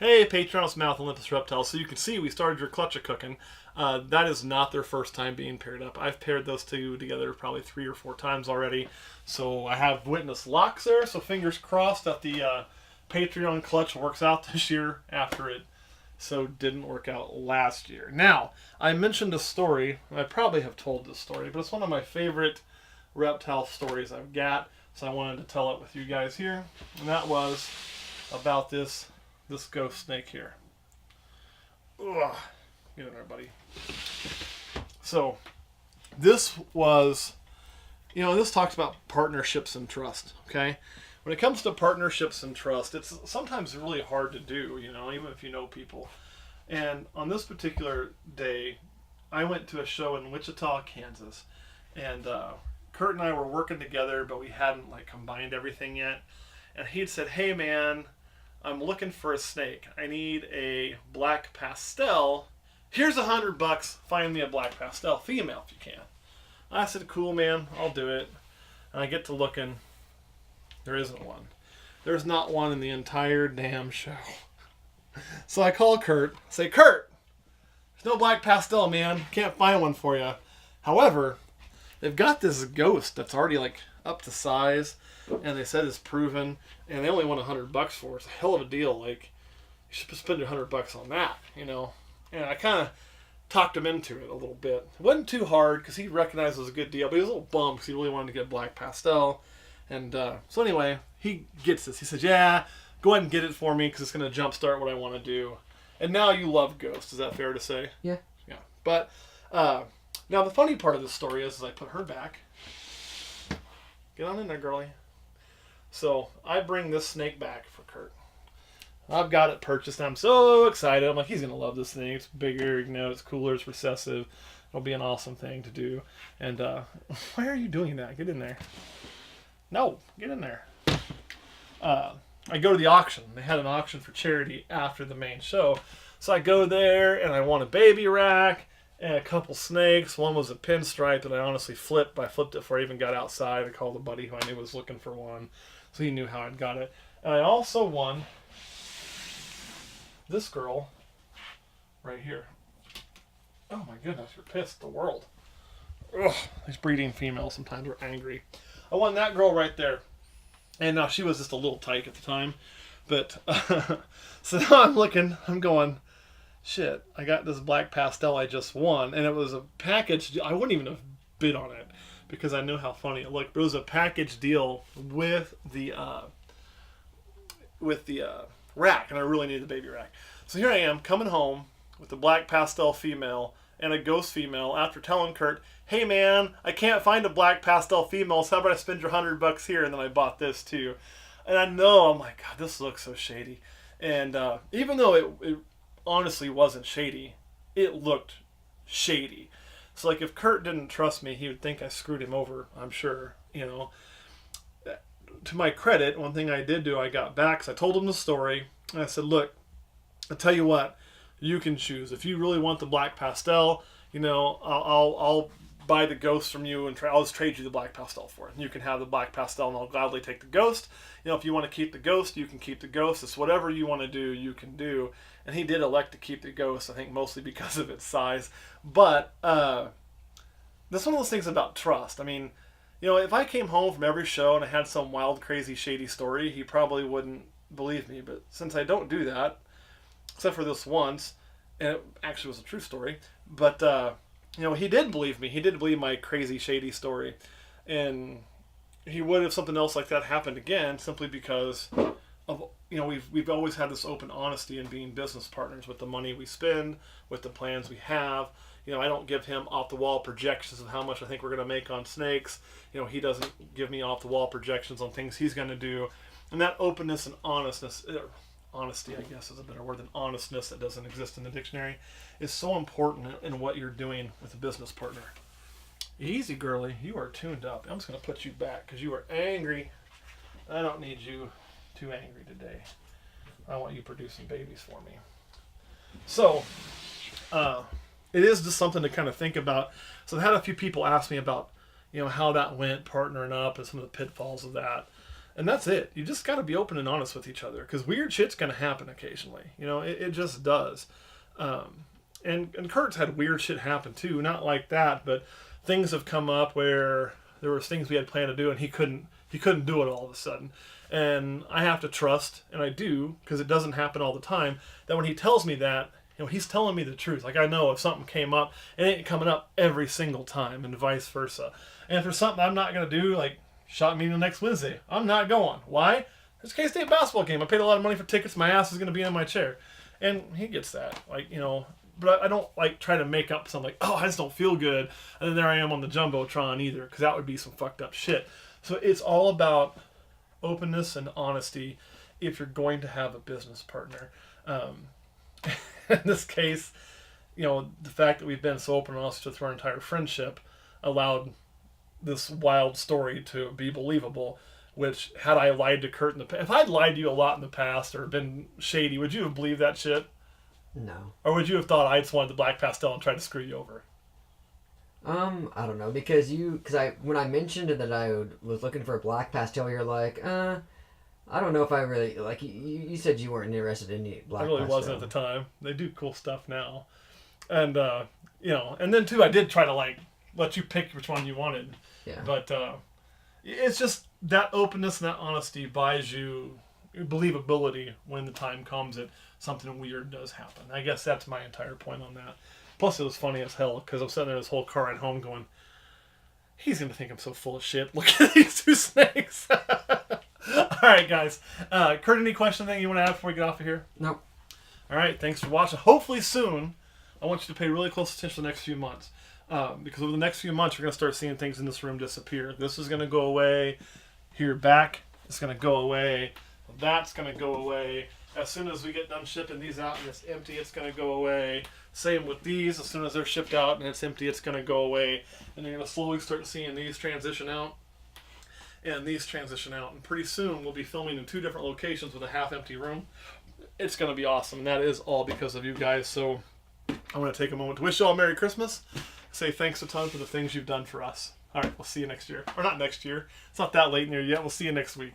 hey, Patreon's Mouth Olympus Reptiles. So you can see we started your clutch of cooking. That is not their first time being paired up. I've paired those two together probably 3 or 4 times already. So I have witness locks there. So fingers crossed that the Patreon clutch works out this year after it so didn't work out last year. Now, I mentioned a story. I probably have told this story, but it's one of my favorite reptile stories I've got. So I wanted to tell it with you guys here. And that was about this ghost snake here. Ugh. Get in there, buddy. So, this was, this talks about partnerships and trust, okay? When it comes to partnerships and trust, it's sometimes really hard to do, even if you know people. And on this particular day, I went to a show in Wichita, Kansas. And Kurt and I were working together, but we hadn't, combined everything yet. And he'd said, hey, man, I'm looking for a snake. I need a black pastel. Here's $100. Find me a black pastel female if you can. I said, cool, man. I'll do it. And I get to looking. There isn't one. There's not one in the entire damn show. So I call Kurt. Say, Kurt, there's no black pastel, man. Can't find one for you. However, they've got this ghost that's already up to size, and they said it's proven, and they only want $100 for it. It's a hell of a deal. You should spend your $100 on that, And I kind of talked him into it a little bit. It wasn't too hard because he recognized it was a good deal, but he was a little bummed because he really wanted to get black pastel. And so anyway, he gets this. He says, yeah, go ahead and get it for me because it's going to jumpstart what I want to do. And now you love ghosts. Is that fair to say? Yeah. Yeah. But now the funny part of this story is I put her back. Get on in there, girlie. So I bring this snake back for Kurt. I've got it purchased. I'm so excited. I'm like, he's going to love this thing. It's bigger, it's cooler, it's recessive. It'll be an awesome thing to do. And why are you doing that? Get in there. No, get in there. I go to the auction. They had an auction for charity after the main show. So I go there and I want a baby rack and a couple snakes. One was a pinstripe that I honestly flipped, but I flipped it before I even got outside. I called a buddy who I knew was looking for one. So he knew how I'd got it. And I also won this girl right here. Oh my goodness, you're pissed at the world. Ugh, these breeding females sometimes are angry. I won that girl right there. And now she was just a little tight at the time. But, so now I'm looking, I'm going, shit, I got this black pastel I just won. And it was a package, I wouldn't even have bid on it because I knew how funny it looked. But it was a package deal with the rack, and I really needed the baby rack. So here I am coming home with the black pastel female and a ghost female after telling Kurt, hey man, I can't find a black pastel female, so how about I spend your $100 here? And then I bought this too. And I know, I'm like, God, this looks so shady. And even though it honestly wasn't shady, it looked shady. So if Kurt didn't trust me, he would think I screwed him over, I'm sure, To my credit, one thing I did do, I got back, because I told him the story, and I said, look, I'll tell you what, you can choose. If you really want the black pastel, I'll buy the ghost from you, and I'll just trade you the black pastel for it. And you can have the black pastel, and I'll gladly take the ghost. If you want to keep the ghost, you can keep the ghost. It's whatever you want to do, you can do. And he did elect to keep the ghost, I think mostly because of its size. But that's one of those things about trust. I mean, if I came home from every show and I had some wild, crazy, shady story, he probably wouldn't believe me. But since I don't do that, except for this once, and it actually was a true story, but, he did believe me. He did believe my crazy, shady story. And he would if something else like that happened again, simply because of, we've always had this open honesty in being business partners with the money we spend, with the plans we have. I don't give him off-the-wall projections of how much I think we're going to make on snakes. He doesn't give me off-the-wall projections on things he's going to do. And that openness and honesty, I guess is a better word than honestness that doesn't exist in the dictionary, is so important in what you're doing with a business partner. Easy, girlie. You are tuned up. I'm just going to put you back because you are angry. I don't need you too angry today. I want you producing babies for me. So, it is just something to kind of think about. So I've had a few people ask me about, how that went, partnering up, and some of the pitfalls of that. And that's it. You just got to be open and honest with each other because weird shit's going to happen occasionally. You know, it just does. And Kurt's had weird shit happen too. Not like that, but things have come up where there was things we had planned to do and he couldn't do it all of a sudden. And I have to trust, and I do, because it doesn't happen all the time, that when he tells me that, you know, he's telling me the truth. Like, I know if something came up, it ain't coming up every single time, and vice versa. And if there's something I'm not going to do, like shot meeting next Wednesday, I'm not going. Why? It's a K-State basketball game. I paid a lot of money for tickets. My ass is going to be in my chair. And he gets that. Like, you know, but I don't, like, try to make up something like, oh, I just don't feel good. And then there I am on the Jumbotron either, because that would be some fucked up shit. So it's all about openness and honesty if you're going to have a business partner. In this case, you know, the fact that we've been so open and honest through our entire friendship allowed this wild story to be believable, which had I lied to Kurt in the past, if I'd lied to you a lot in the past or been shady, would you have believed that shit? No. Or would you have thought I just wanted the black pastel and tried to screw you over? I don't know, because when I mentioned that I was looking for a black pastel, you're like, I don't know if I really, like, you said you weren't interested in any black pastel. I really wasn't at the time. They do cool stuff now. And, you know, and then too, I did try to, like, let you pick which one you wanted. Yeah. But, it's just that openness and that honesty buys you believability when the time comes that something weird does happen. I guess that's my entire point on that. Plus, it was funny as hell because I'm sitting there this whole car ride home going, he's going to think I'm so full of shit. Look at these two snakes. All right, guys. Kurt, any question thing you want to add before we get off of here? No. All right, thanks for watching. Hopefully soon, I want you to pay really close attention the next few months. Because over the next few months, you're going to start seeing things in this room disappear. This is going to go away. Here, back, it's going to go away. That's going to go away. As soon as we get done shipping these out and it's empty, it's going to go away. Same with these. As soon as they're shipped out and it's empty, it's going to go away. And you're going to slowly start seeing these transition out and these transition out. And pretty soon, we'll be filming in 2 different locations with a half-empty room. It's going to be awesome. And that is all because of you guys. So I want to take a moment to wish you all Merry Christmas. Say thanks a ton for the things you've done for us. All right, we'll see you next year. Or not next year. It's not that late in the year yet. We'll see you next week.